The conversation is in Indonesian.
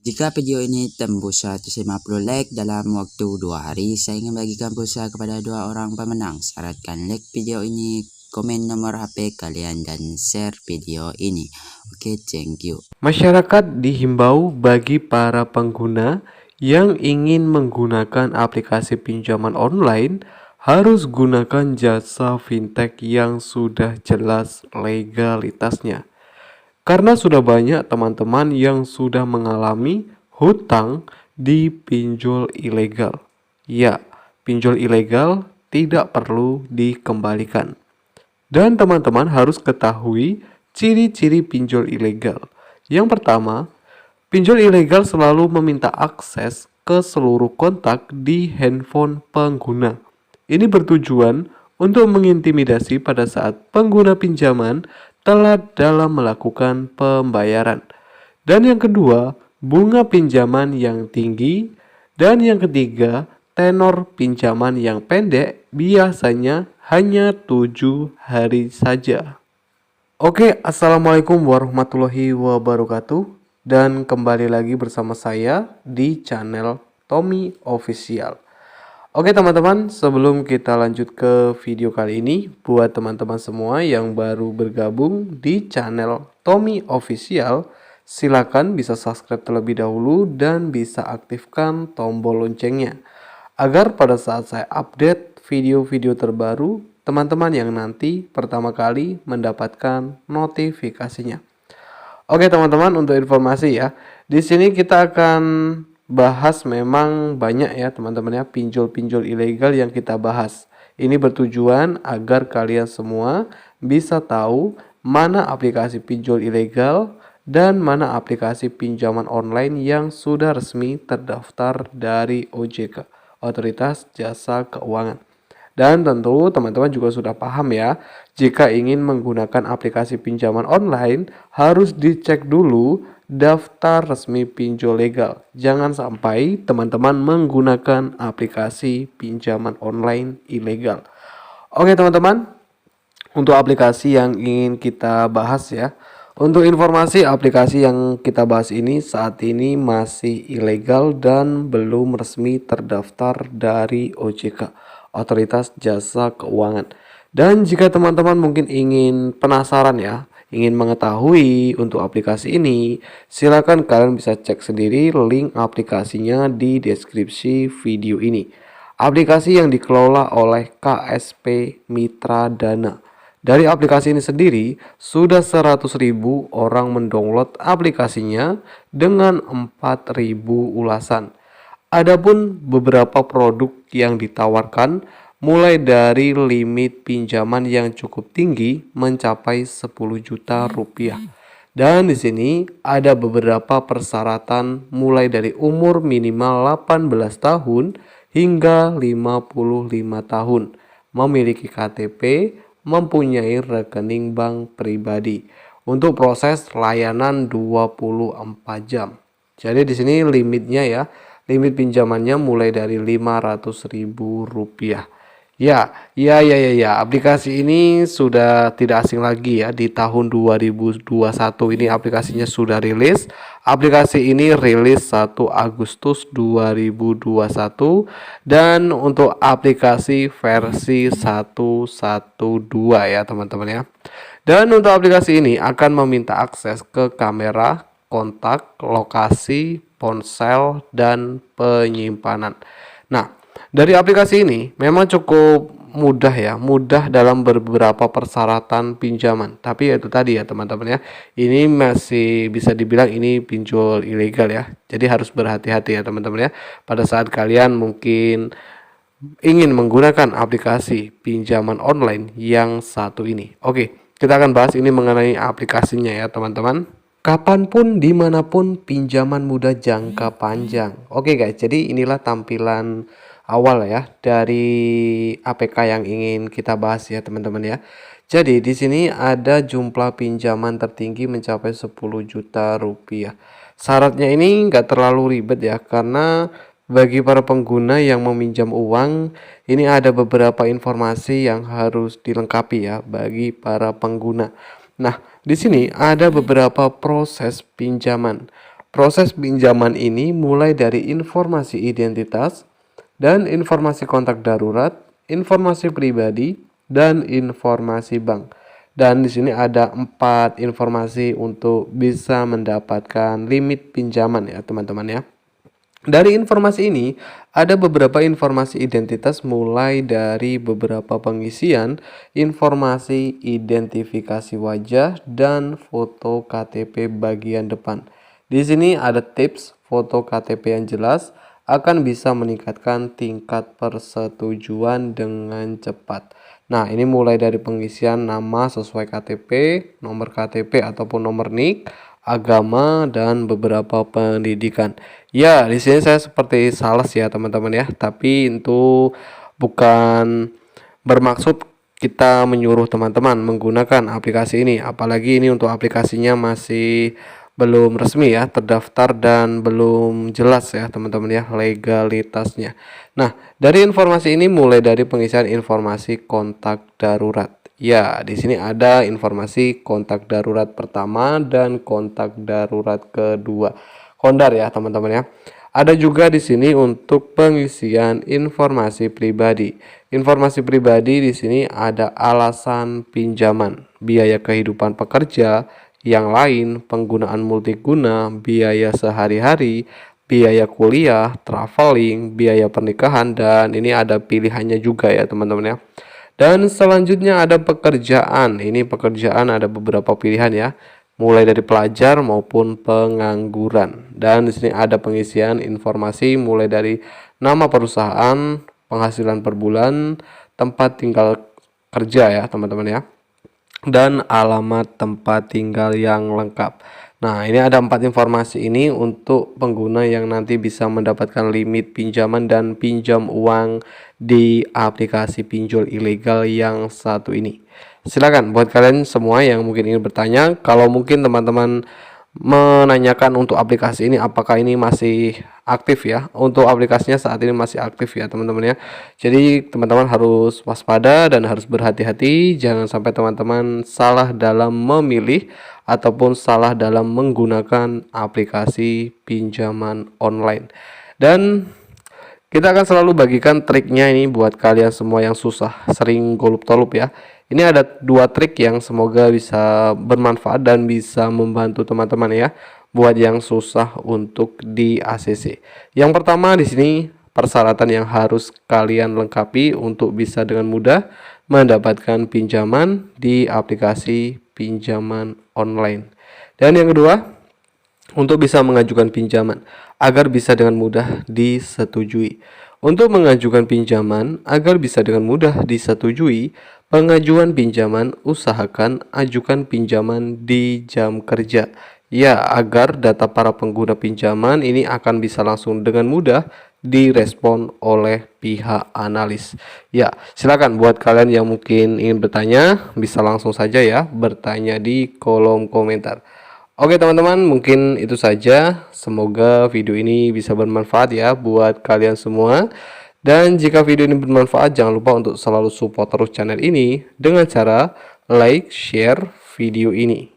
Jika video ini tembus 150 like dalam waktu 2 hari, saya ingin bagikan pulsa kepada 2 orang pemenang. Syaratkan like video ini, komen nomor HP kalian, dan share video ini. Oke, thank you. Masyarakat dihimbau bagi para pengguna yang ingin menggunakan aplikasi pinjaman online harus gunakan jasa fintech yang sudah jelas legalitasnya. Karena sudah banyak teman-teman yang sudah mengalami hutang di pinjol ilegal. Ya, pinjol ilegal tidak perlu dikembalikan. Dan teman-teman harus ketahui ciri-ciri pinjol ilegal. Yang pertama, pinjol ilegal selalu meminta akses ke seluruh kontak di handphone pengguna. Ini bertujuan untuk mengintimidasi pada saat pengguna pinjaman telat dalam melakukan pembayaran. Dan yang kedua, bunga pinjaman yang tinggi. Dan yang ketiga, tenor pinjaman yang pendek, biasanya hanya 7 hari saja. Oke, assalamualaikum warahmatullahi wabarakatuh. Dan kembali lagi bersama saya di channel Tommy Official. Oke teman-teman, sebelum kita lanjut ke video kali ini, buat teman-teman semua yang baru bergabung di channel Tommy Official, silakan bisa subscribe terlebih dahulu dan bisa aktifkan tombol loncengnya, agar pada saat saya update video-video terbaru, teman-teman yang nanti pertama kali mendapatkan notifikasinya. Oke teman-teman, untuk informasi ya, di sini kita akan bahas memang banyak ya teman-teman ya, pinjol-pinjol ilegal yang kita bahas. Ini bertujuan agar kalian semua bisa tahu mana aplikasi pinjol ilegal dan mana aplikasi pinjaman online yang sudah resmi terdaftar dari OJK, Otoritas Jasa Keuangan. Dan tentu teman-teman juga sudah paham ya, jika ingin menggunakan aplikasi pinjaman online harus dicek dulu daftar resmi pinjol legal. Jangan sampai teman-teman menggunakan aplikasi pinjaman online ilegal. Oke teman-teman, untuk aplikasi yang ingin kita bahas ya. Untuk informasi, aplikasi yang kita bahas ini saat ini masih ilegal dan belum resmi terdaftar dari OJK, Otoritas Jasa Keuangan. Dan jika teman-teman mungkin ingin penasaran ya, ingin mengetahui untuk aplikasi ini, silakan kalian bisa cek sendiri link aplikasinya di deskripsi video ini. Aplikasi yang dikelola oleh KSP Mitra Dana. Dari aplikasi ini sendiri, sudah 100.000 orang mendownload aplikasinya dengan 4.000 ulasan. Adapun beberapa produk yang ditawarkan mulai dari limit pinjaman yang cukup tinggi mencapai 10 juta rupiah. Dan di sini ada beberapa persyaratan mulai dari umur minimal 18 tahun hingga 55 tahun, memiliki KTP, mempunyai rekening bank pribadi. Untuk proses layanan 24 jam. Jadi di sini limitnya ya, limit pinjamannya mulai dari 500.000 rupiah. Ya, aplikasi ini sudah tidak asing lagi ya. Di tahun 2021 ini aplikasinya sudah rilis. Aplikasi ini rilis 1 Agustus 2021 dan untuk aplikasi versi 112 ya teman-teman ya. Dan untuk aplikasi ini akan meminta akses ke kamera, kontak, lokasi, ponsel, dan penyimpanan. Nah, dari aplikasi ini memang cukup mudah ya, mudah dalam beberapa persyaratan pinjaman. Tapi itu tadi ya teman-teman ya, ini masih bisa dibilang ini pinjol ilegal ya. Jadi harus berhati-hati ya teman-teman ya. Pada saat kalian mungkin ingin menggunakan aplikasi pinjaman online yang satu ini. Oke, kita akan bahas ini mengenai aplikasinya ya teman-teman. Kapanpun, dimanapun, pinjaman mudah jangka panjang. Oke guys, jadi inilah tampilan awal ya dari APK yang ingin kita bahas ya teman-teman ya. Jadi di sini ada jumlah pinjaman tertinggi mencapai 10 juta rupiah. Syaratnya ini nggak terlalu ribet ya, karena bagi para pengguna yang meminjam uang, ini ada beberapa informasi yang harus dilengkapi ya bagi para pengguna. Nah, di sini ada beberapa proses pinjaman. Proses pinjaman ini mulai dari informasi identitas dan informasi kontak darurat, informasi pribadi, dan informasi bank. Dan di sini ada 4 informasi untuk bisa mendapatkan limit pinjaman ya teman-teman ya. Dari informasi ini, ada beberapa informasi identitas mulai dari beberapa pengisian, informasi identifikasi wajah, dan foto KTP bagian depan. Di sini ada tips foto KTP yang jelas akan bisa meningkatkan tingkat persetujuan dengan cepat. Nah, ini mulai dari pengisian nama sesuai KTP, nomor KTP ataupun nomor NIK, agama, dan beberapa pendidikan. Ya, di sini saya seperti sales ya teman-teman ya, tapi itu bukan bermaksud kita menyuruh teman-teman menggunakan aplikasi ini, apalagi ini untuk aplikasinya masih belum resmi ya, terdaftar dan belum jelas ya teman-teman ya legalitasnya. Nah, dari informasi ini mulai dari pengisian informasi kontak darurat. Ya, di sini ada informasi kontak darurat pertama dan kontak darurat kedua. Kondar ya teman-teman ya. Ada juga di sini untuk pengisian informasi pribadi. Informasi pribadi di sini ada alasan pinjaman, biaya kehidupan pekerja, yang lain, penggunaan multiguna, biaya sehari-hari, biaya kuliah, traveling, biaya pernikahan, dan ini ada pilihannya juga ya teman-teman ya. Dan selanjutnya ada pekerjaan. Ini pekerjaan ada beberapa pilihan ya, mulai dari pelajar maupun pengangguran. Dan di sini ada pengisian informasi mulai dari nama perusahaan, penghasilan per bulan, tempat tinggal kerja ya teman-teman ya, dan alamat tempat tinggal yang lengkap. Nah, ini ada 4 informasi ini untuk pengguna yang nanti bisa mendapatkan limit pinjaman dan pinjam uang di aplikasi pinjol ilegal yang satu ini. Silakan buat kalian semua yang mungkin ingin bertanya, kalau mungkin teman-teman menanyakan untuk aplikasi ini apakah ini masih aktif ya. Untuk aplikasinya saat ini masih aktif ya teman-teman ya. Jadi teman-teman harus waspada dan harus berhati-hati, jangan sampai teman-teman salah dalam memilih ataupun salah dalam menggunakan aplikasi pinjaman online. Dan kita akan selalu bagikan triknya ini buat kalian semua yang susah, sering golup-tolup ya. Ini ada 2 trik yang semoga bisa bermanfaat dan bisa membantu teman-teman ya buat yang susah untuk di ACC. Yang pertama di sini persyaratan yang harus kalian lengkapi untuk bisa dengan mudah mendapatkan pinjaman di aplikasi pinjaman online. Dan yang kedua, untuk bisa mengajukan pinjaman agar bisa dengan mudah disetujui. Untuk mengajukan pinjaman agar bisa dengan mudah disetujui, pengajuan pinjaman usahakan ajukan pinjaman di jam kerja. Ya, agar data para pengguna pinjaman ini akan bisa langsung dengan mudah direspon oleh pihak analis. Ya, silakan buat kalian yang mungkin ingin bertanya, bisa langsung saja ya bertanya di kolom komentar. Oke teman-teman, mungkin itu saja. Semoga video ini bisa bermanfaat ya buat kalian semua. Dan jika video ini bermanfaat, jangan lupa untuk selalu support terus channel ini dengan cara like, share video ini.